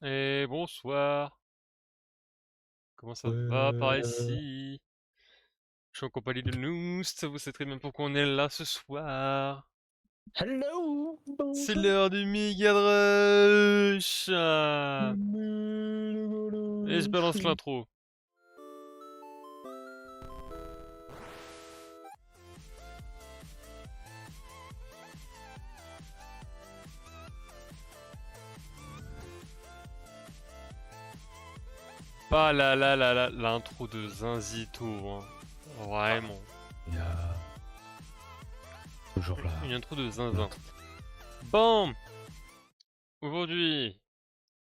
Et bonsoir, comment ça va par Ouais. ici? Je suis en compagnie de Noust, vous savez très bien pourquoi on est là ce soir. Hello, C'est bonjour. l'heure du Mega Rush! Et je balance l'intro. Pas l'intro de Zinzito, hein. Vraiment. Il y a toujours Une là. intro de zinzin. L'autre. Bon, aujourd'hui,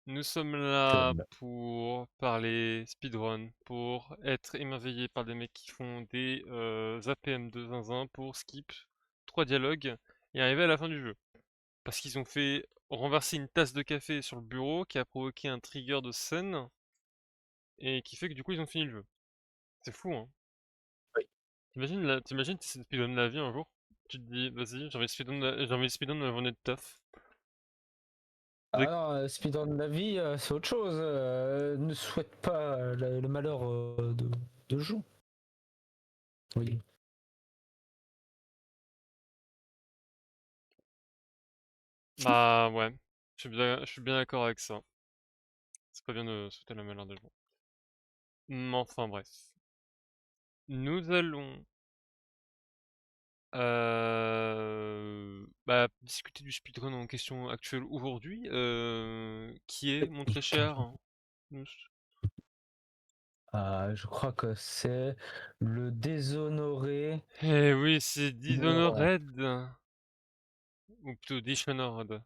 nous sommes là Thème. pour parler speedrun, pour être émerveillés par des mecs qui font des APM de zinzin pour skip 3 dialogues et arriver à la fin du jeu. Parce qu'ils ont fait renverser une tasse de café sur le bureau qui a provoqué un trigger de scène et qui fait que du coup ils ont fini le jeu. C'est fou, hein. Oui. T'imagines t'essaies de speedrun la vie un jour? Tu te dis, vas-y, j'ai envie de speedrun ma journée de taf. Ah non, speedrun de la vie, c'est autre chose. Ne souhaite pas le malheur de gens. Oui. Bah ouais, je suis bien d'accord avec ça. C'est pas bien de souhaiter la malheur des gens. Mais enfin bref. Nous allons discuter du speedrun en question actuel aujourd'hui, qui est mon très cher Nous. Je crois que c'est le déshonoré. Eh oui, c'est Non, Dishonored, ou plutôt Dishonored,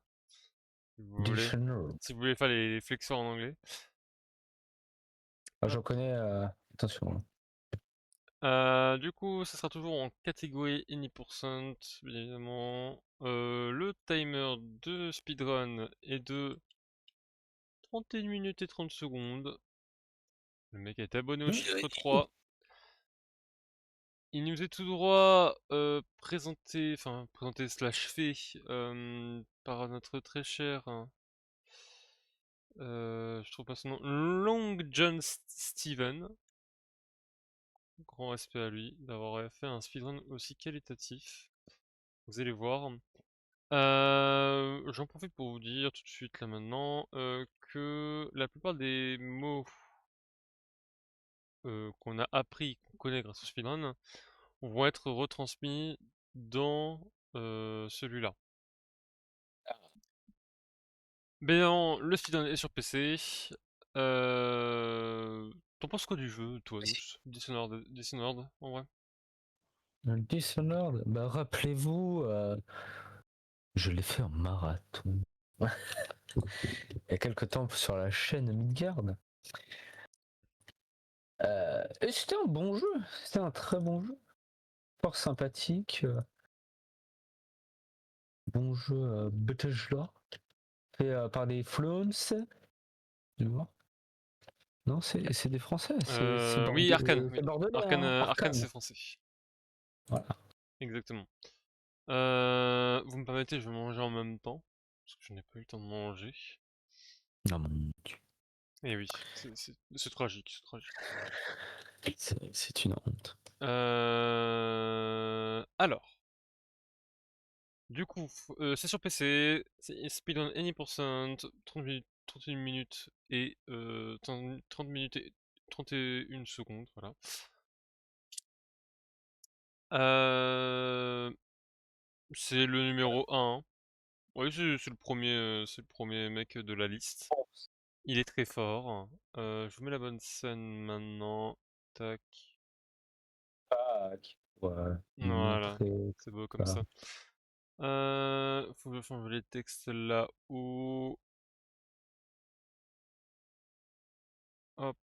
si vous voulez. Dictionary. Si vous voulez faire les flexors en anglais. Ah, Hop. j'en connais. Attention. Du coup, ça sera toujours en catégorie Any%, bien évidemment. Le timer de speedrun est de 31 minutes et 30 secondes. Le mec est abonné au chiffre 3. Il nous est tout droit présenté slash fait par notre très cher, je trouve pas son nom, Long John Steven. Grand respect à lui d'avoir fait un speedrun aussi qualitatif. Vous allez voir. J'en profite pour vous dire tout de suite là maintenant que la plupart des mots qu'on a appris, qu'on connaît grâce au speedrun, vont être retransmis dans celui-là. Ben, le speedrun est sur PC. T'en penses quoi du jeu, toi, nous? Dishonored, en vrai? Dishonored, bah rappelez-vous, je l'ai fait en marathon. Il y a quelques temps sur la chaîne Midgard. Et c'était un bon jeu, c'était un très bon jeu, fort sympathique, bon jeu Bethesda, fait par des Flowns, tu vois. Non, c'est des Français, Oui, Arcane, oui. c'est bordelais, Arcane, hein, Arcane c'est Arcane. français. Voilà. Exactement. Vous me permettez, je vais manger en même temps, parce que je n'ai pas eu le temps de manger. Non, mon Dieu, Et oui, c'est tragique, c'est tragique. c'est une honte. Alors, du coup, c'est sur PC, c'est speedrun any%, 30 minutes, 31 minutes et 30 minutes et 31 secondes, voilà. Euh, c'est le numéro 1. Oui, c'est le premier mec de la liste. Il est très fort. Je vous mets la bonne scène maintenant. Tac. Ouais, Voilà. montrer C'est beau comme ça. ça. Faut que je change les textes là-haut. Hop,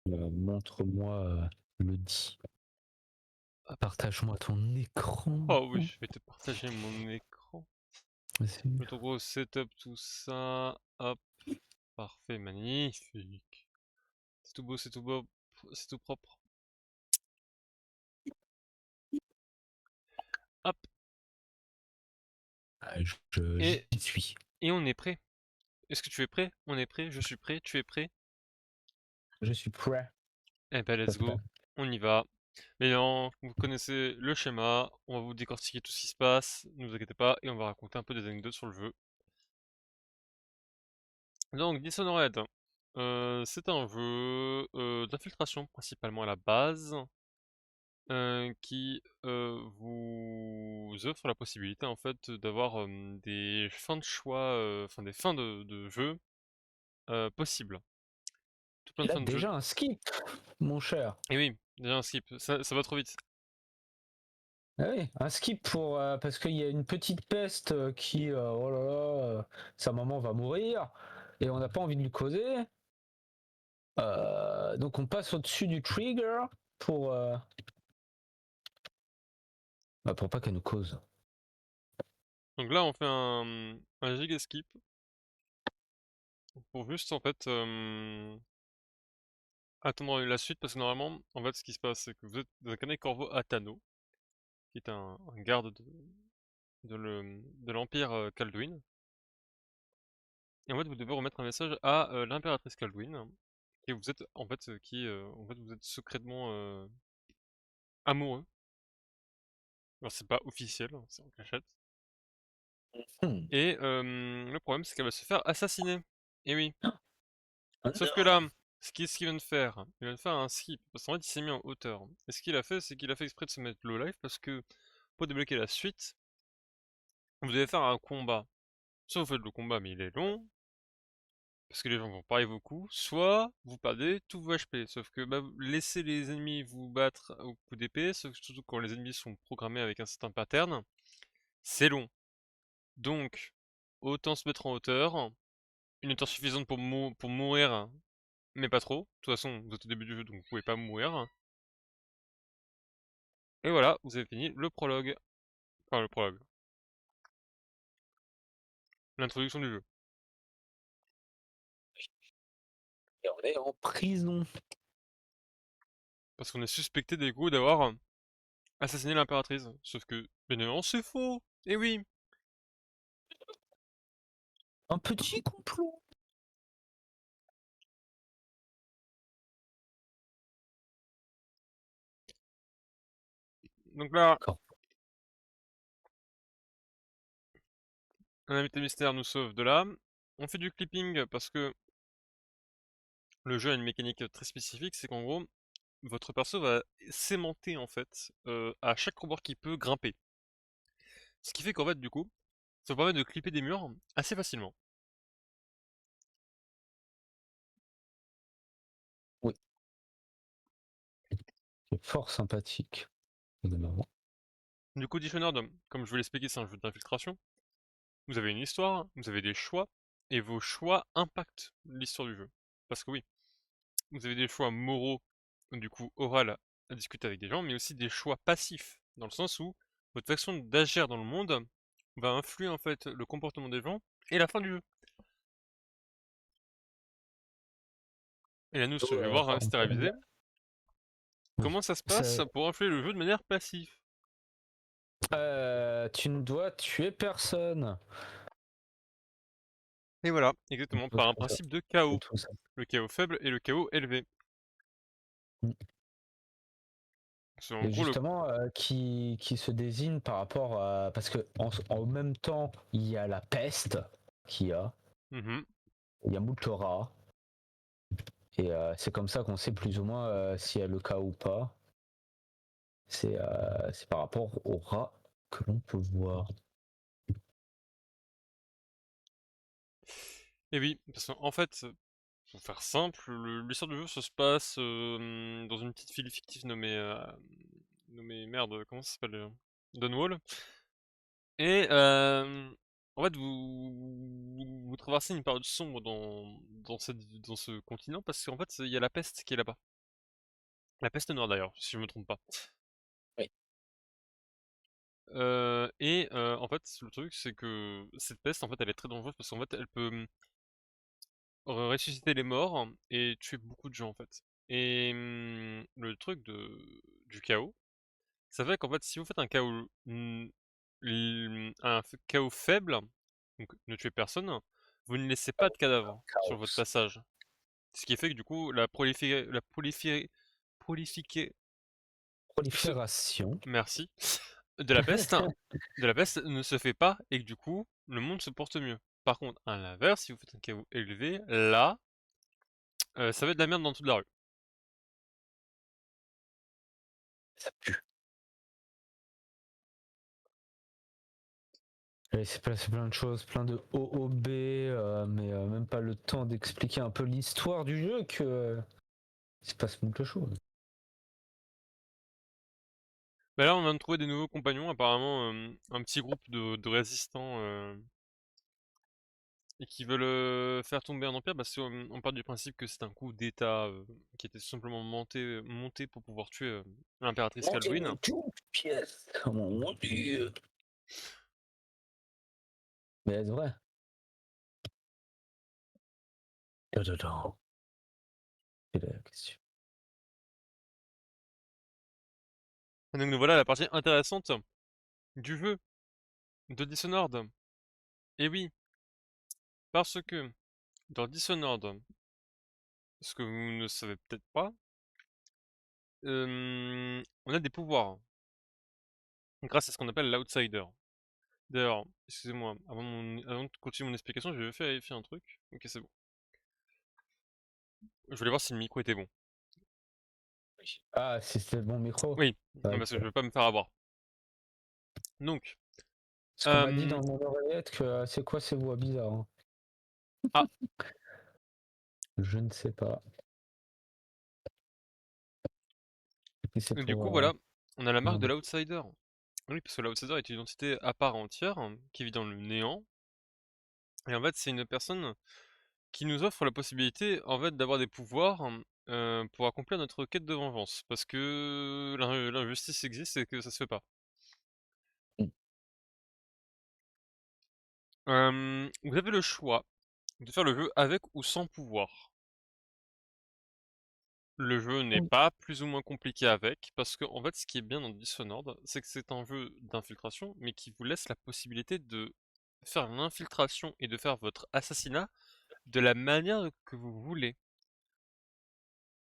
Montre-moi le dit. hop. Partage-moi ton écran. Oh oui, je vais te partager mon écran. Vas-y. Je vais en gros setup tout ça. Hop, parfait, magnifique. C'est tout beau, c'est tout beau, c'est tout propre. Hop, Ah, et, j'y suis. et on est prêt. Est-ce que tu es prêt? On est prêt, je suis prêt, tu es prêt? Je suis prêt. Eh ben Ça let's fait- go, on y va. Mais non, vous connaissez le schéma, on va vous décortiquer tout ce qui se passe, ne vous inquiétez pas, et on va raconter un peu des anecdotes sur le jeu. Donc Dishonored, c'est un jeu d'infiltration principalement à la base, qui vous offre la possibilité en fait d'avoir des fins de choix, enfin des fins de jeu possibles. Tout plein Et de là, fins de jeu. déjà un skip, mon cher. Et oui, déjà un skip, ça va trop vite. Ah oui, un skip pour parce qu'il y a une petite peste qui, oh là là, sa maman va mourir et on n'a pas envie de lui causer. Donc on passe au-dessus du trigger pour, pour pas qu'elle nous cause. Donc là on fait un giga skip pour juste en fait attendre la suite parce que normalement en fait ce qui se passe c'est que vous êtes incarné Corvo Atano qui est un garde de l'Empire Calduin. Et en fait, vous devez remettre un message à l'impératrice Kaldwin, et vous êtes en fait en fait vous êtes secrètement amoureux. Alors c'est pas officiel, hein, c'est en cachette. Hmm. Et le problème c'est qu'elle va se faire assassiner. Et oui. Oh Sauf que là, ce qu'il vient de faire, il vient de faire un skip parce qu'en fait il s'est mis en hauteur. Et ce qu'il a fait, c'est qu'il a fait exprès de se mettre low life parce que pour débloquer la suite, vous devez faire un combat. Soit vous faites le combat mais il est long, parce que les gens vont parier vos coups, soit vous perdez tous vos HP. Sauf que bah, laisser les ennemis vous battre au coup d'épée, surtout quand les ennemis sont programmés avec un certain pattern, c'est long. Donc, autant se mettre en hauteur, une hauteur suffisante pour mourir, mais pas trop. De toute façon, vous êtes au début du jeu, donc vous pouvez pas mourir. Et voilà, vous avez fini le prologue. Enfin, le prologue. L'introduction du jeu. Et on est en prison. Parce qu'on est suspecté des coups d'avoir assassiné l'impératrice. Sauf que, bien évidemment, c'est faux. Et oui. Un petit complot. Donc là, D'accord. un invité mystère nous sauve de là. On fait du clipping parce que le jeu a une mécanique très spécifique, c'est qu'en gros, votre perso va s'aimanter en fait à chaque rebord qu'il peut grimper. Ce qui fait qu'en fait, du coup, ça vous permet de clipper des murs assez facilement. Oui, c'est fort sympathique. Évidemment. Du coup, Dishonored, comme je vous l'ai expliqué, c'est un jeu d'infiltration. Vous avez une histoire, vous avez des choix, et vos choix impactent l'histoire du jeu. Parce que oui, vous avez des choix moraux, du coup oral, à discuter avec des gens, mais aussi des choix passifs, dans le sens où votre façon d'agir dans le monde va influer en fait le comportement des gens et la fin du jeu. Et là, nous, je vais voir Par si t'as contre, révisé. oui. Comment ça se passe Ça- pour influer le jeu de manière passive? tu ne dois tuer personne. Et voilà, exactement, C'est par un tout ça. principe de C'est chaos. tout ça. Le chaos faible et le chaos élevé. Mm. C'est en Et gros le... justement, qui se désigne par rapport à. Parce que en même temps, il y a la peste qui a. Mhm. Il y a Mutora. Et c'est comme ça qu'on sait plus ou moins s'il y a le cas ou pas. C'est par rapport au rat que l'on peut voir. Et oui, parce qu'en fait, pour faire simple, l'histoire du jeu ça se passe dans une petite ville fictive nommée merde, comment ça s'appelle Dunwall. Et en fait, vous traversez une période sombre dans ce continent parce qu'en fait, il y a la peste qui est là-bas. La peste noire d'ailleurs, si je me trompe pas. Oui. En fait, le truc, c'est que cette peste, en fait, elle est très dangereuse parce qu'en fait, elle peut ressusciter les morts et tuer beaucoup de gens, en fait. Et le truc du chaos, ça fait qu'en fait, si vous faites un chaos, un chaos faible, donc ne tuez personne, vous ne laissez pas de cadavres sur votre Chaos. passage. Ce qui fait que du coup, ce- Prolifération. merci, de la peste, de la peste ne se fait pas et que du coup, le monde se porte mieux. Par contre, à l'inverse, si vous faites un chaos élevé, là, ça va être de la merde dans toute la rue. Ça pue. Et c'est plein de choses, plein de OOB, mais même pas le temps d'expliquer un peu l'histoire du jeu que il se passe beaucoup de choses. Bah là, on vient de trouver des nouveaux compagnons, apparemment, un petit groupe de résistants et qui veulent faire tomber un empire parce qu'on part du principe que c'est un coup d'État qui était tout simplement monté pour pouvoir tuer l'impératrice Kaldwin. Montez-moi tout, pièce. Oh mon dieu. Mais c'est vrai. Dedans. C'est la question. Et donc nous voilà à la partie intéressante du jeu de Dishonored. Et oui, parce que dans Dishonored, ce que vous ne savez peut-être pas, on a des pouvoirs grâce à ce qu'on appelle l'Outsider. D'ailleurs, excusez-moi, avant de continuer mon explication, je vais vérifier un truc. Ok, c'est bon. Je voulais voir si le micro était bon. Ah, si c'était le bon micro. Oui, Ah, parce que ok. je veux pas me faire avoir. Donc, Parce qu'on m'a dit euh, dans mon oreillette que c'est quoi ces voix bizarres, hein. ah, Je ne sais pas. Et puis c'est et du pour coup, voilà, on a la marque de demander. l'Outsider. Oui, parce que l'Outsider est une identité à part entière, qui vit dans le néant. Et en fait, c'est une personne qui nous offre la possibilité, en fait, d'avoir des pouvoirs pour accomplir notre quête de vengeance. Parce que l'injustice existe et que ça se fait pas. Mm. Vous avez le choix de faire le jeu avec ou sans pouvoir. Le jeu n'est Oui. pas plus ou moins compliqué avec, parce que en fait, ce qui est bien dans Dishonored, c'est que c'est un jeu d'infiltration, mais qui vous laisse la possibilité de faire une infiltration et de faire votre assassinat de la manière que vous voulez.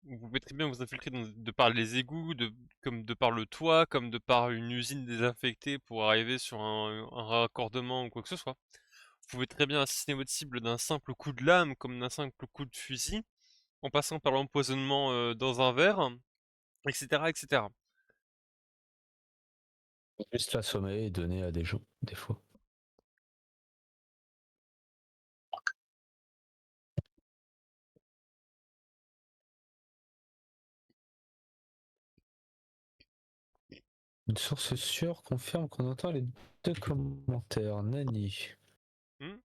Vous pouvez très bien vous infiltrer de par les égouts, comme de par le toit, comme de par une usine désinfectée pour arriver sur un raccordement ou quoi que ce soit. Vous pouvez très bien assassiner votre cible d'un simple coup de lame, comme d'un simple coup de fusil, en passant par l'empoisonnement dans un verre, etc., etc. Juste l'assommer et donner à des gens, des fois. Une source sûre confirme qu'on entend les deux commentaires. Nani. Hmm.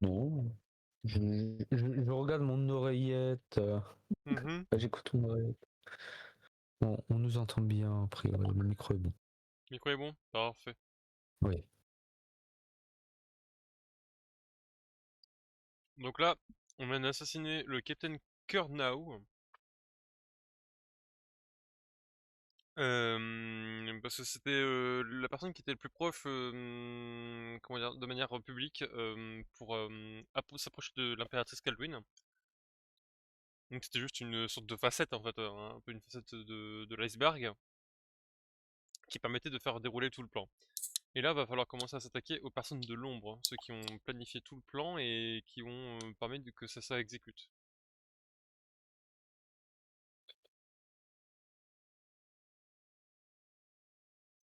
Non. Je regarde mon oreillette. Mhm. J'écoute mon oreillette. Bon, on nous entend bien, a priori. Le micro est bon. Micro est bon? Parfait. Oui. Donc là, on vient d'assassiner le Captain Kurnau. Parce que c'était la personne qui était le plus proche, comment dire, de manière publique, pour s'approcher de l'impératrice Kaldwin. Donc c'était juste une sorte de facette en fait, un peu une facette de l'iceberg qui permettait de faire dérouler tout le plan. Et là, va falloir commencer à s'attaquer aux personnes de l'ombre, hein, ceux qui ont planifié tout le plan et qui ont permis que ça exécute.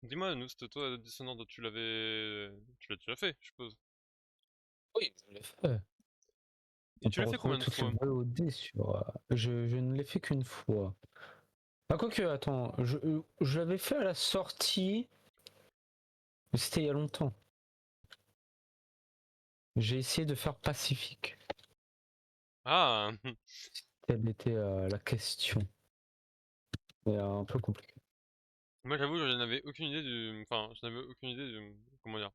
Dis-moi, nous, c'était toi, Dishonored, tu l'as déjà fait, je suppose. Oui, je l'ai fait. Et On tu peut l'as fait retrouver combien de toutes les fois? VOD sur. Je ne l'ai fait qu'une fois. Ah, quoique, attends, je l'avais fait à la sortie, mais c'était il y a longtemps. J'ai essayé de faire Pacifique. Ah! Telle était la question. Mais un peu compliqué. Moi, j'avoue, je n'avais aucune idée du... Enfin, je n'avais aucune idée de... Comment dire?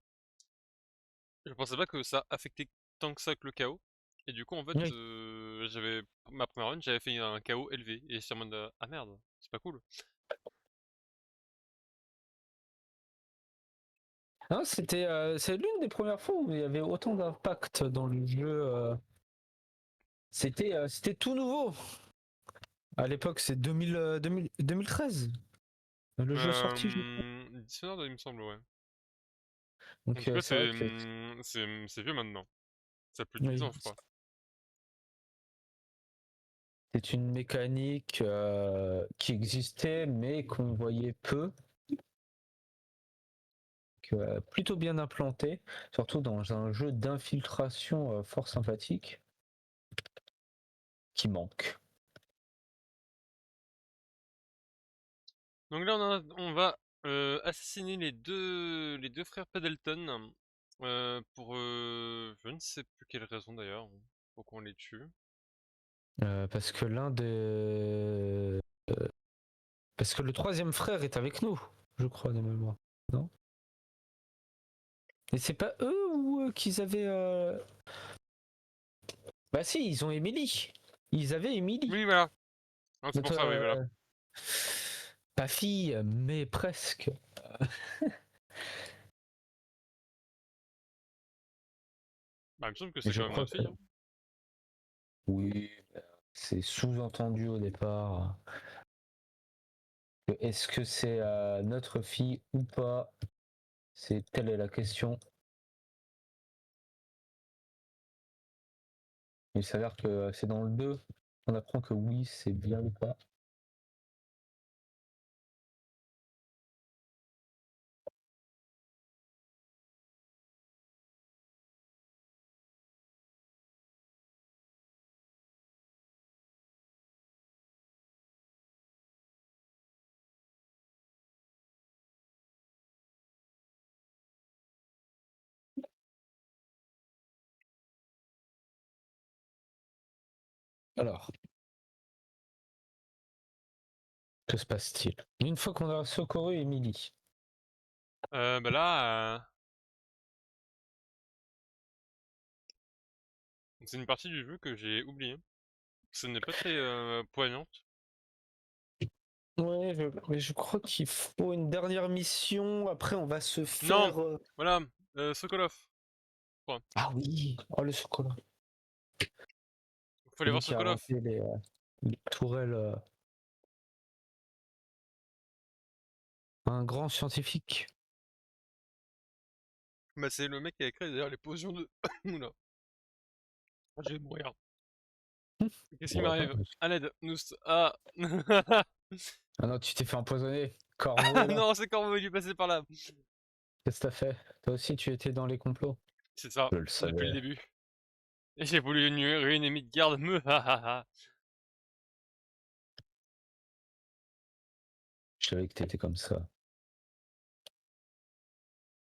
Je pensais pas que ça affectait tant que ça que le chaos. Et du coup, en fait, Oui. j'avais... Ma première run, j'avais fait un chaos élevé. Et j'étais en mode... Ah merde, c'est pas cool. Non, c'est l'une des premières fois où il y avait autant d'impact dans le jeu. C'était tout nouveau. À l'époque, c'est 2013, le jeu sorti, je crois. Dishonored, il me semble, ouais. En Donc tout cas, c'est vrai que c'est vieux maintenant. Ça a plus de 10 oui, ans, je crois. c'est une mécanique qui existait mais qu'on voyait peu, plutôt bien implantée, surtout dans un jeu d'infiltration fort sympathique qui manque. Donc là, on va assassiner les deux frères Pendleton pour je ne sais plus quelle raison d'ailleurs. Faut qu'on les tue. Parce que parce que le troisième frère est avec nous, je crois de mémoire. Non? Et c'est pas eux ou qu'ils avaient. Bah si, ils ont Emily. Ils avaient Emily. Oui, voilà. Ah, c'est pour Notre, ça, oui, voilà. pas fille, mais presque. Bah, il me semble que Et c'est je quand même crois notre que fille, hein. oui, c'est sous-entendu au départ. Est-ce que c'est notre fille ou pas? Telle est la question. Il s'avère que c'est dans le 2 on apprend que oui, c'est bien ou pas. Alors, que se passe-t-il? Une fois qu'on a secouru Emily, Bah là, c'est une partie du jeu que j'ai oubliée. Ce n'est pas très poignante. ouais, mais je crois qu'il faut une dernière mission. Après, on va se Non! faire. Voilà, Sokolov. Je crois. Ah oui, oh le chocolat. Faut aller Celui voir qui a Sokolov. inventé les tourelles. Un grand scientifique. Bah, c'est le mec qui a créé d'ailleurs les potions de. Oula, je vais mourir. Qu'est-ce qui Bon, m'arrive? À l'aide, Ah! ah non, tu t'es fait empoisonner. Corvo, là. Non, c'est quand il est passé par là. Qu'est-ce que t'as fait? Toi aussi, tu étais dans les complots. C'est ça, Je le depuis le savais. début. Et j'ai voulu nuire une ennemie de garde, me ha ha ha. Je savais que t'étais comme ça.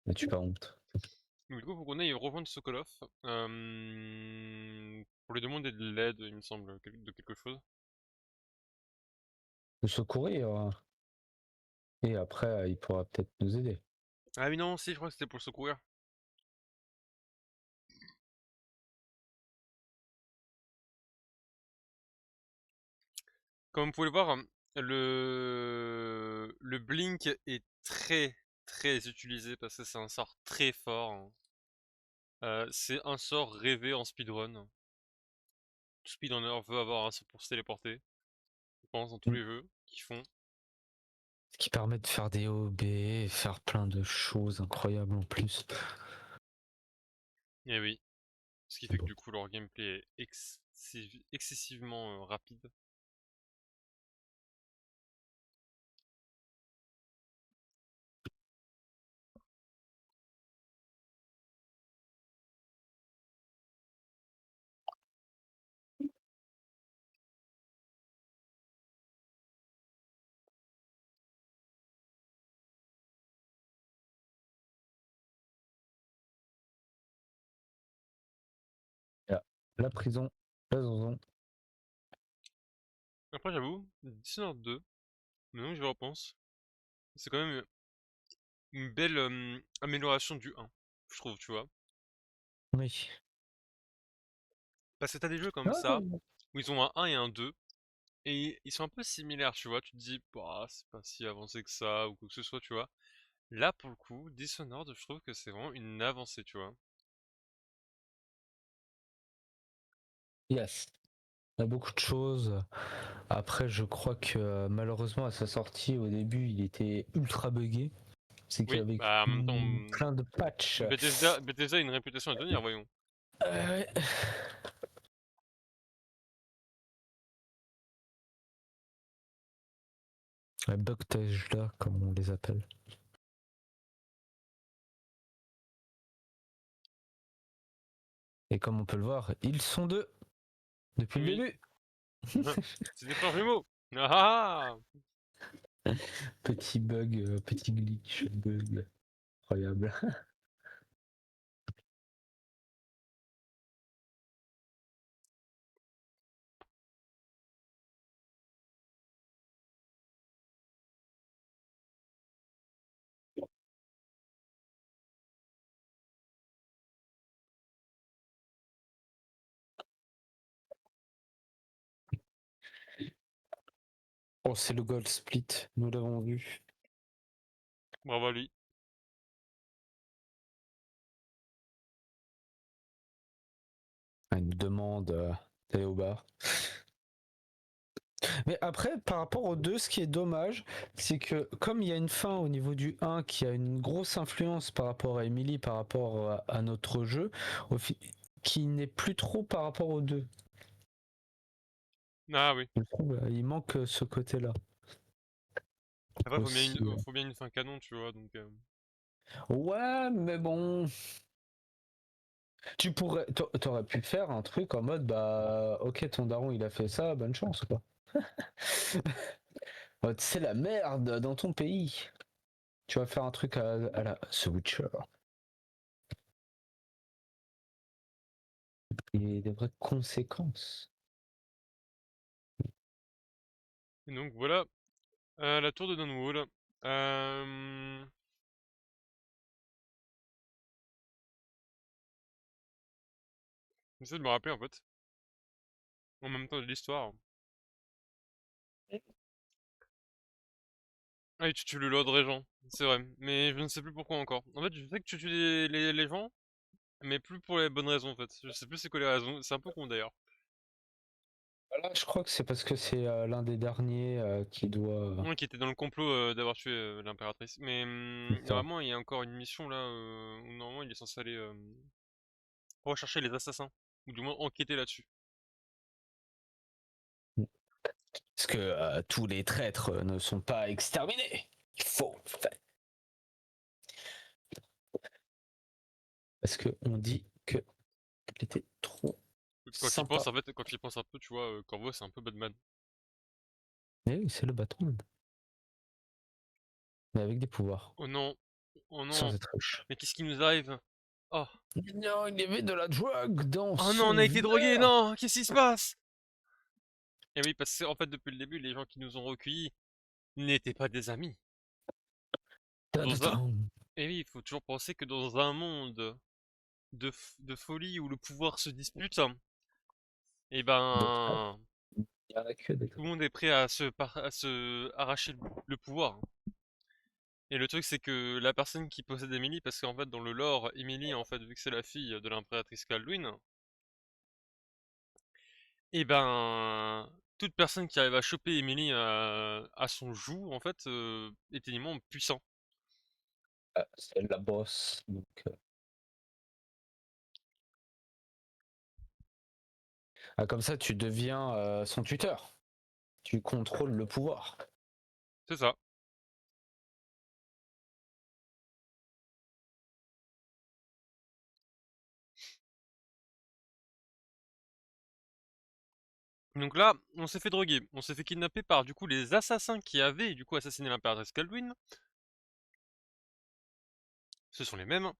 Mais tu pas honte. Donc, du coup, faut qu'on aille rejoindre Sokolov pour lui demander de l'aide, il me semble, de quelque chose. De secourir. Et après, il pourra peut-être nous aider. Ah oui, non, si, je crois que c'était pour le secourir. Comme vous pouvez le voir, le Blink est très très utilisé parce que c'est un sort très fort, hein. C'est un sort rêvé en speedrun. Tout speedrunner veut avoir un sort pour se téléporter. Je pense dans tous Mm. les jeux qu'ils font. Ce qui permet de faire des OB, faire plein de choses incroyables en plus. Et oui. Ce qui C'est fait que beau. du coup leur gameplay est excessivement rapide. Là, la prison, la zonzon. Après j'avoue, Dishonored 2, maintenant que je repense, c'est quand même une belle amélioration du 1, je trouve, tu vois. Oui. Parce que t'as des jeux comme ça, Ah, où ils ont un 1 et un 2, et ils sont un peu similaires, tu vois. Tu te dis, bah, c'est pas si avancé que ça, ou quoi que ce soit, tu vois. Là, pour le coup, Dishonored, je trouve que c'est vraiment une avancée, tu vois. Yes. Il y a beaucoup de choses. Après, je crois que malheureusement, à sa sortie, au début, il était ultra buggé. C'est Oui, qu'avec bah en même temps, plein de patchs. Bethesda a une réputation à tenir, voyons. Euh, ouais, bugtage là, comme on les appelle. Et comme on peut le voir, ils sont deux depuis le Oui. début. C'est des frères jumeaux. Ah! Petit bug, petit glitch, bug. Incroyable. Oh, c'est le gold split, nous l'avons vu. Bravo à lui. Ah, il nous demande d'aller au bar. Mais après, par rapport au 2, ce qui est dommage, c'est que comme il y a une fin au niveau du 1 qui a une grosse influence par rapport à Emily, par rapport à notre jeu, qui n'est plus trop par rapport au 2. Ah oui. Je trouve il manque ce côté-là. Après, Aussi. faut bien une fin canon, tu vois, donc... Ouais, mais bon. T'aurais pu faire un truc en mode, bah, ok, ton daron il a fait ça, bonne chance, quoi. C'est la merde dans ton pays. Tu vas faire un truc à la The Witcher. Et des vraies conséquences. Et donc voilà, la tour de Dunwall. Euh... J'essaie de me rappeler en fait, en même temps de l'histoire. Ah oui, tu tues le Lord Régent, c'est vrai, mais je ne sais plus pourquoi encore. En fait, je sais que tu tues les gens, mais plus pour les bonnes raisons en fait. Je sais plus c'est quoi les raisons, c'est un peu con d'ailleurs. Là, je crois que c'est parce que c'est l'un des derniers qui doit. Qui était dans le complot d'avoir tué l'impératrice. Mais Ça. normalement, il y a encore une mission là où normalement il est censé aller rechercher les assassins, ou du moins enquêter là-dessus. Parce que tous les traîtres ne sont pas exterminés. Il faut faire. Parce qu'on dit que il était trop Quand il pense, sympa. en fait, quand il pense un peu, tu vois, Corvo c'est un peu Batman. Mais oui, c'est le bâton. Mais avec des pouvoirs. Oh non, oh Sans non, être riche. mais qu'est-ce qui nous arrive? Oh, Non, il y avait de la drogue dans oh non, on son a été drogués, verre. non, qu'est-ce qui se passe? Et oui, parce que en fait, depuis le début, les gens qui nous ont recueillis n'étaient pas des amis. Dans un... Ta-ta-ta. Et oui, il faut toujours penser que dans un monde de folie où le pouvoir se dispute, et De traître. ben, Il y en a que des tout le traîtres. monde est prêt à se arracher le pouvoir. Et le truc, c'est que la personne qui possède Emily, parce qu'en fait, dans le lore, Emily, en fait, vu que c'est la fille de l'impératrice Kaldwin, et ben, toute personne qui arrive à choper Emily à son joug, en fait, est éminemment puissant. Ah, c'est la bosse. Donc, ah, comme ça, tu deviens son tuteur. Tu contrôles le pouvoir. C'est ça. Donc là, on s'est fait droguer, on s'est fait kidnapper par du coup les assassins qui avaient du coup assassiné l'impératrice Kaldwin. Ce sont les mêmes.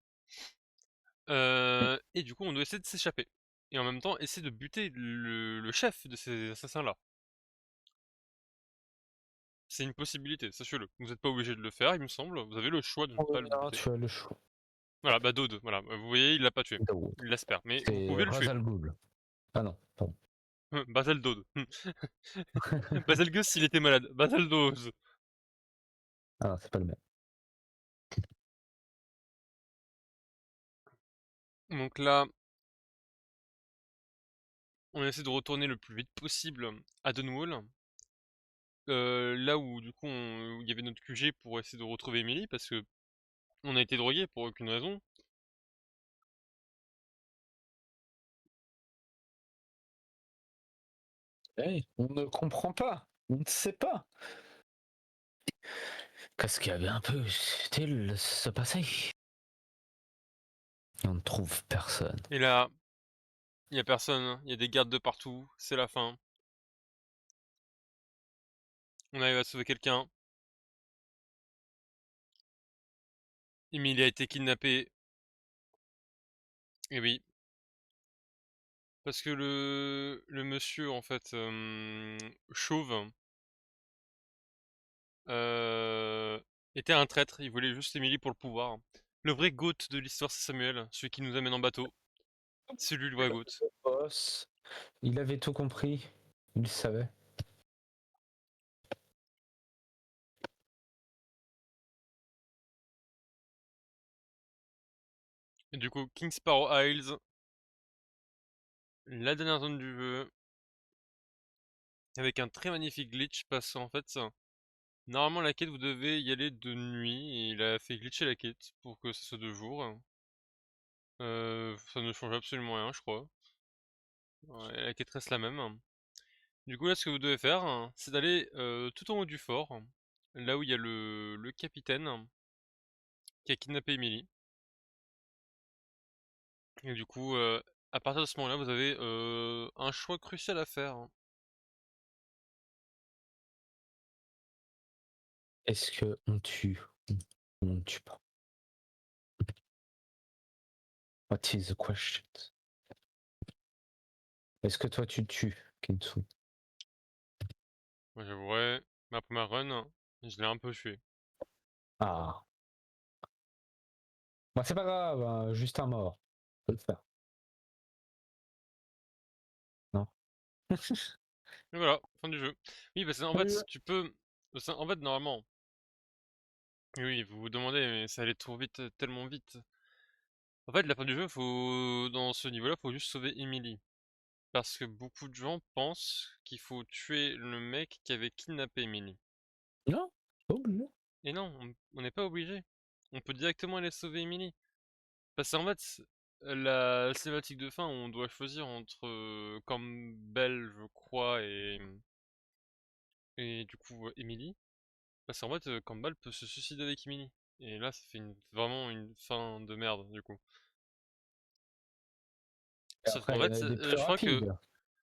Et du coup, on doit essayer de s'échapper. Et en même temps, essayer de buter le chef de ces assassins-là. C'est une possibilité, sachez-le. Vous n'êtes pas obligé de le faire, il me semble. Vous avez le choix de ne On pas le verra, buter. tu as le choix. Voilà, bah Dode, voilà. Vous voyez, il l'a pas tué. Daoud. Il l'espère. Mais vous C'est pouvez le tuer. Razal Ghul. Ah non, pardon. Basel Dode. Basel Gus, s'il était malade. Basel Dose. Ah, c'est pas le même. Donc là, on essaie de retourner le plus vite possible à Dunwall. Là où du coup où il y avait notre QG pour essayer de retrouver Emily parce que on a été drogué pour aucune raison. Hey, on ne comprend pas. On ne sait pas. Qu'est-ce qu'il y avait un peu style se passer? On ne trouve personne. Et là, il y a personne, il y a des gardes de partout, c'est la fin. On arrive à sauver quelqu'un. Emily a été kidnappée. Et oui. Parce que le monsieur en fait chauve était un traître, il voulait juste Emily pour le pouvoir. Le vrai GOAT de l'histoire c'est Samuel, celui qui nous amène en bateau. C'est lui le vrai GOAT. Boss, il avait tout compris. Il le savait. Et du coup, King Sparrow Isles, la dernière zone du jeu, avec un très magnifique glitch parce qu'en fait, normalement la quête vous devez y aller de nuit et il a fait glitcher la quête pour que ça soit de jour. Ça ne change absolument rien je crois. Ouais, la quête reste la même. Du coup là ce que vous devez faire, c'est d'aller tout en haut du fort, là où il y a le capitaine qui a kidnappé Emily. Et du coup, à partir de ce moment-là, vous avez un choix crucial à faire. Est-ce que on tue ou on ne tue pas? What is the question? Est-ce que toi tu tues, Kensu? Moi j'avouerais, ma première run, je l'ai un peu tué. Ah. Bah c'est pas grave, hein, juste un mort. On peut le faire. Non. Et voilà, fin du jeu. Oui, parce qu'en fait, tu peux... En fait, normalement, oui, vous vous demandez, mais ça allait trop vite, tellement vite. En fait, la fin du jeu, faut... dans ce niveau-là, faut juste sauver Emily. Parce que beaucoup de gens pensent qu'il faut tuer le mec qui avait kidnappé Emily. Non, pas obligé. Et non, on n'est pas obligé. On peut directement aller sauver Emily. Parce qu'en fait, la cinématique de fin, on doit choisir entre Campbell, je crois, et du coup Emily. Parce qu'en fait, Campbell peut se suicider avec Emily. Et là, ça fait vraiment une fin de merde, du coup. Et Sauf qu'en après, il y en fait, a des plus rapides.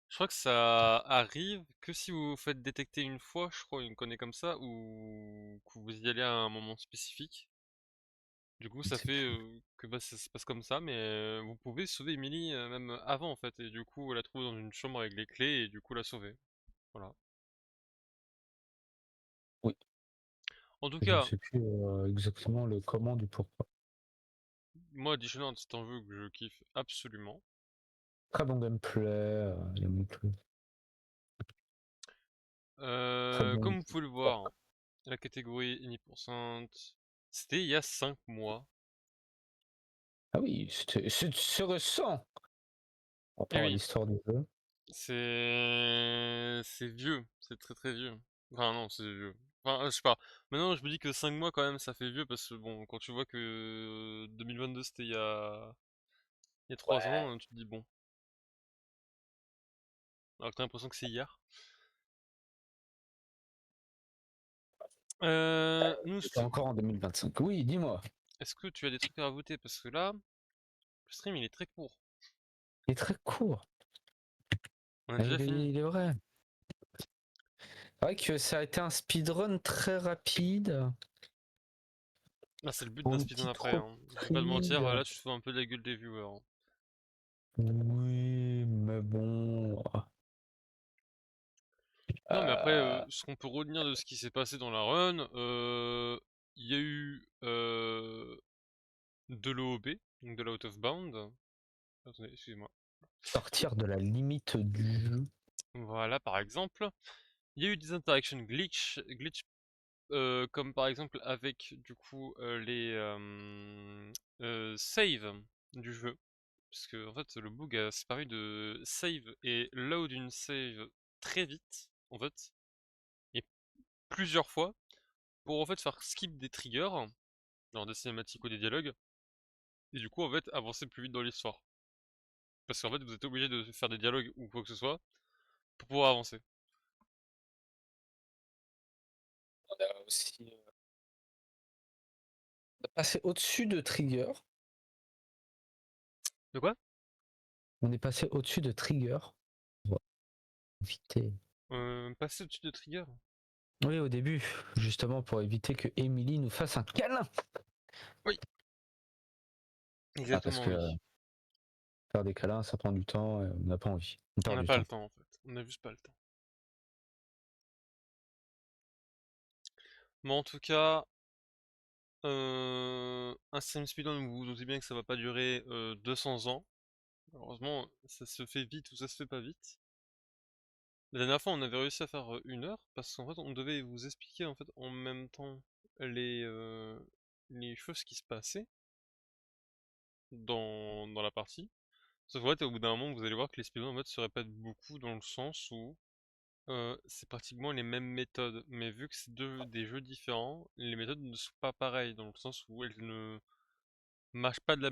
je crois que ça arrive que si vous vous faites détecter une fois, je crois, une connerie comme ça, ou que vous y allez à un moment spécifique. Du coup, Je ça sais fait plus. que bah, ça se passe comme ça, mais vous pouvez sauver Emily même avant en fait, et du coup la trouver dans une chambre avec les clés et du coup la sauver. Voilà. Oui. En tout Je ne cas, sais plus exactement le comment du pourquoi. moi Dishonored c'est un jeu que je kiffe absolument. Très bon gameplay. Il y a beaucoup très bon. Comme vous pouvez le voir, la catégorie Any%, c'était il y a 5 mois. Ah oui, c'est récent par Et rapport à oui, l'histoire du jeu. c'est vieux, c'est très très vieux. Enfin non, c'est vieux. Enfin, je sais pas. Maintenant, je me dis que 5 mois quand même, ça fait vieux parce que bon, quand tu vois que 2022 c'était il y a 3 Ouais. ans, tu te dis bon. Alors que t'as l'impression que c'est hier. C'était Noust, encore en 2025. Oui, dis-moi. est-ce que tu as des trucs à rajouter? Parce que là, le stream il est très court. Il est très court. On a Mais déjà fini. il est vrai. C'est vrai que ça a été un speedrun très rapide Ah, c'est le but pour d'un une speedrun petite après, hein. Je vais pas te mentir, reprise. là tu te fous un peu de la gueule des viewers, hein. Oui, mais bon. Non, mais après, Euh, ce qu'on peut retenir de ce qui s'est passé dans la run, il y a eu de l'OOB, donc de l'Out of Bound. Attendez, excusez-moi. sortir de la limite du jeu. Voilà, par exemple. Il y a eu des interactions glitch comme par exemple avec du coup les saves du jeu. parce que en fait le bug s'est permis de save et load une save très vite, en fait, et plusieurs fois, pour en fait faire skip des triggers, genre des cinématiques ou des dialogues, et du coup en fait avancer plus vite dans l'histoire. Parce qu'en fait vous êtes obligé de faire des dialogues ou quoi que ce soit pour pouvoir avancer. On a aussi passé au-dessus de Trigger. De quoi? On est passé au-dessus de Trigger. On va éviter. Passer au-dessus de trigger? Oui, au début, justement pour éviter que Emily nous fasse un câlin. Oui, Ah, parce exactement que oui. faire des câlins, ça prend du temps et on n'a pas envie. On On perd n'a du pas le temps. temps en fait, on n'a juste pas le temps. Mais en tout cas, un stream speedrun, vous vous doutez bien que ça va pas durer 200 ans. Malheureusement, ça se fait vite ou ça se fait pas vite. La dernière fois, on avait réussi à faire 1 heure parce qu'en fait, on devait vous expliquer en fait en même temps les, euh, les choses qui se passaient dans la partie. Sauf qu'en fait, au bout d'un moment, vous allez voir que les speedruns en fait se répètent beaucoup dans le sens où c'est pratiquement les mêmes méthodes, mais vu que c'est des jeux différents, les méthodes ne sont pas pareilles dans le sens où elles ne marchent pas de la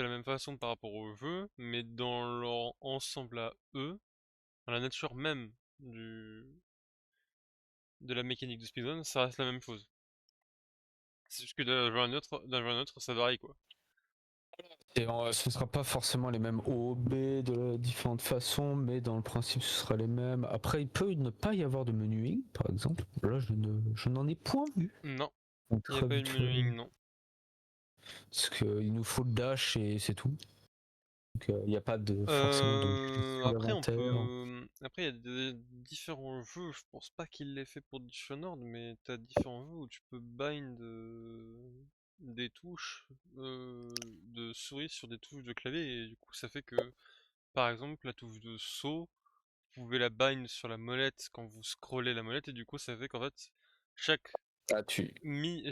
même façon par rapport au jeu, mais dans leur ensemble à eux, dans la nature même de la mécanique du speedrun, ça reste la même chose. C'est juste que d'un jeu à un autre, ça varie quoi. Et ce sera pas forcément les mêmes OOB de différentes façons, mais dans le principe, ce sera les mêmes. Après, il peut ne pas y avoir de menuing, par exemple. Là, je n'en ai point vu. Non, Donc, il n'y a très pas eu de vite fait. menuing, non. Parce qu'il nous faut le dash et c'est tout. Donc, il n'y a pas de forcément de gestion Après, d'inventaire. Après, il y a différents jeux, je pense pas qu'il l'ait fait pour Dishonored, mais t'as différents jeux où tu peux bind des touches de souris sur des touches de clavier, et du coup, ça fait que, par exemple, la touche de saut, vous pouvez la bind sur la molette quand vous scrollez la molette, et du coup, ça fait qu'en fait, chaque Ah,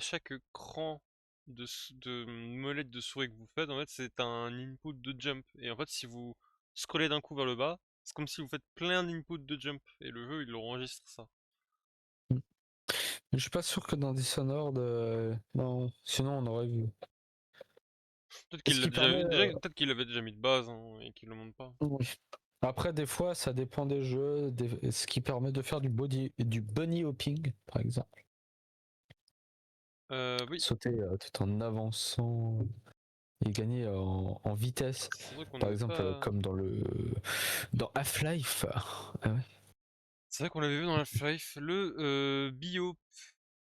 chaque cran de molette de souris que vous faites, en fait, c'est un input de jump. Et en fait, si vous scrollez d'un coup vers le bas, c'est comme si vous faites plein d'inputs de jump. Et le jeu, il enregistre ça. je suis pas sûr que dans Dishonored, non. Sinon, on aurait vu. Peut-être Ce qu'il l'a qui déjà, permet. peut-être qu'il l'avait déjà mis de base hein, et qu'il le montre pas. Oui. Après, des fois, ça dépend des jeux. Ce qui permet de faire du bunny hopping, par exemple. Oui, Sauter tout en avançant et gagner en vitesse. c'est vrai qu'on Par n'avait exemple, pas. comme dans Half-Life. Ah ouais. C'est vrai qu'on l'avait vu dans Half-Life, le Biop.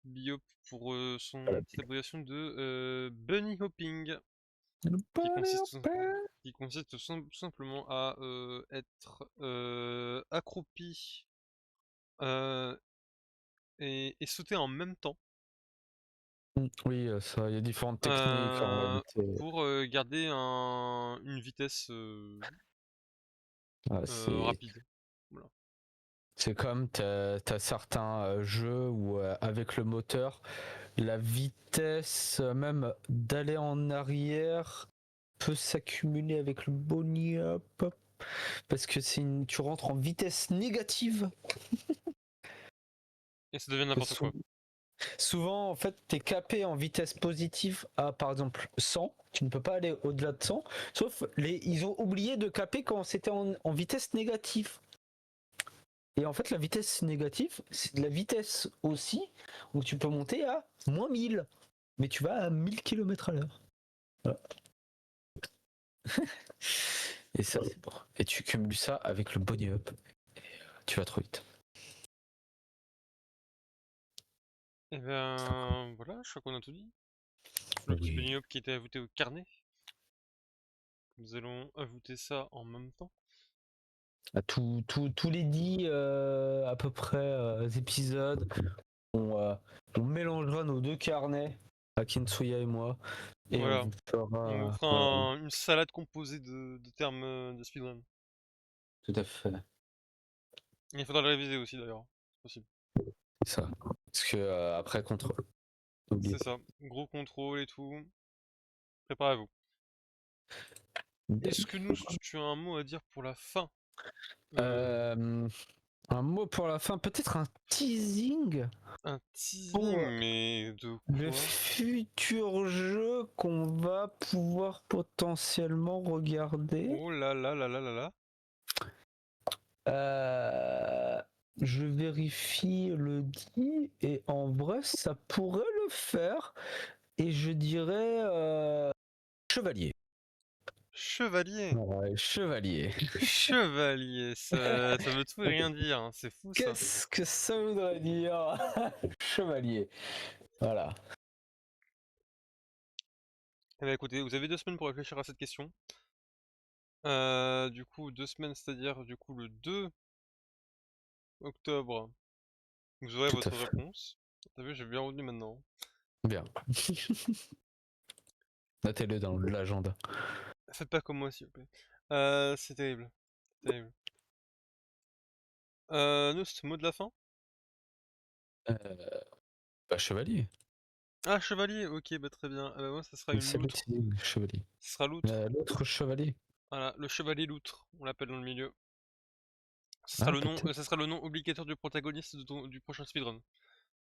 Biop pour Voilà. son petite abréviation de bunny hopping. Le Qui bunny consiste, hopper. qui consiste tout simplement à être accroupi euh, et sauter en même temps Oui, ça, il y a différentes techniques en euh, réalité. pour garder une vitesse Ah, rapide. Voilà. c'est comme t'as certains jeux où avec le moteur, la vitesse même d'aller en arrière peut s'accumuler avec le bunny hop parce que tu rentres en vitesse négative. Et ça devient Que n'importe quoi. souvent, en fait, tu es capé en vitesse positive à, par exemple, 100. Tu ne peux pas aller au-delà de 100. Sauf, ils ont oublié de caper quand c'était en vitesse négative. Et en fait, la vitesse négative, c'est de la vitesse aussi. Donc, tu peux monter à moins 1000. Mais tu vas à 1000 km à l'heure. Voilà. Et ça, c'est bon. Et tu cumules ça avec le body up. Tu vas trop vite. Et ben voilà, je crois qu'on a tout dit. Le petit Oui. bunny hop qui était ajouté au carnet. Nous allons ajouter ça en même temps. À tous les 10 à peu près épisodes, on mélangera nos deux carnets, Akinsuya et moi, et on Voilà. vous On vous fera. fera Voilà, une salade composée de termes de speedrun. tout à fait. Il faudra le réviser aussi d'ailleurs. C'est possible. C'est ça. Parce que après, contrôle. N'oubliez C'est pas. ça. Gros contrôle et tout. Préparez-vous. Est-ce que nous, tu as un mot à dire pour la fin? Un mot pour la fin, peut-être un teasing Un pour teasing, mais de le quoi? futur jeu qu'on va pouvoir potentiellement regarder. Oh là là là là là là. Euh, je vérifie le dit et en vrai ça pourrait le faire et je dirais chevalier. Chevalier. Ouais, chevalier. Chevalier, ça veut tout et rien dire, hein, c'est fou ça. Qu'est-ce que ça voudrait dire chevalier? Voilà. Eh ben écoutez, vous avez 2 semaines pour réfléchir à cette question. Du coup, 2 semaines, c'est-à-dire du coup le 2 octobre, vous aurez Tout à votre fait. réponse. T'as vu, j'ai bien retenu maintenant. Bien. Notez-le dans l'agenda. Faites pas comme moi, s'il vous plaît. C'est terrible. Terrible. Nous, c'est le mot de la fin? Euh, Bah, chevalier. Ah, chevalier, ok, bah très bien. Moi, ça sera une C'est le loutre. teasing, chevalier. Ce sera loutre. L'autre chevalier. Voilà, le chevalier loutre, on l'appelle dans le milieu. Ce sera Ah, le nom, peut-être. ça sera le nom obligatoire du protagoniste du prochain speedrun.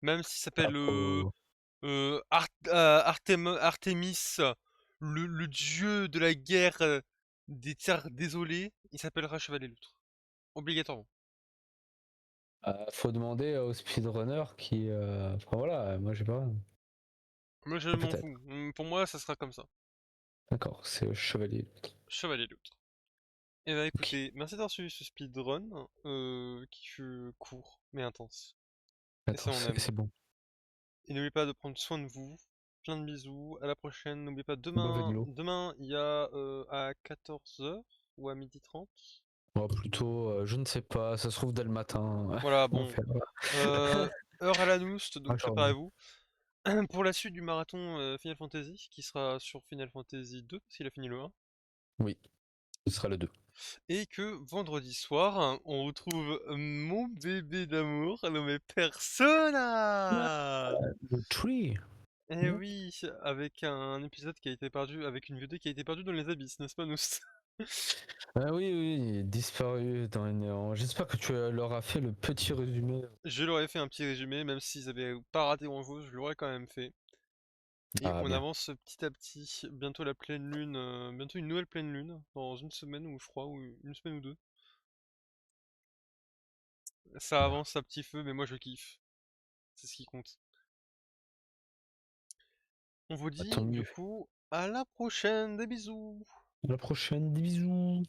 Même s'il Ah, s'appelle faut- Artemis, le dieu de la guerre des terres désolées, il s'appellera Chevalier Loutre. Obligatoirement. faut demander au speedrunner qui. Enfin voilà, moi j'ai pas. Moi, je Ah, m'en peut-être. fous. Pour moi, ça sera comme ça. D'accord, c'est chevalier. Chevalier Loutre. Et bah Ok. écoutez, merci d'avoir suivi ce speedrun qui fut court mais intense. Et ça, Attends, on aime. c'est bon. Et n'oubliez pas de prendre soin de vous. Plein de bisous. À la prochaine. N'oubliez pas, Mauvais demain, vélo. demain il y a à 14 h ou à 12h30. Bon, plutôt, je ne sais pas, ça se trouve dès le matin. Voilà, On bon. verra. Heure à la nouste, Ah, donc genre, préparez-vous. Pour la suite du marathon Final Fantasy, qui sera sur Final Fantasy 2, parce qu'il a fini le 1. oui, ce sera le 2. Et que vendredi soir, on retrouve mon bébé d'amour nommé Persona! Le 3. Eh oui, avec un épisode qui a été perdu, avec une vidéo qui a été perdue dans les abysses, n'est-ce pas, Nous? Ah oui, oui, disparu dans les néants. J'espère que tu leur as fait le petit résumé. Je leur ai fait un petit résumé, même s'ils avaient pas raté grand-chose, je l'aurais quand même fait. Et Ah on bien. avance petit à petit, bientôt la pleine lune, bientôt une nouvelle pleine lune, dans une semaine ou je crois, ou une semaine ou deux. Ça Voilà. avance à petit feu, mais moi je kiffe. C'est ce qui compte. On vous Bah, tant dit du mieux. coup à la prochaine, des bisous. À la prochaine, des bisous.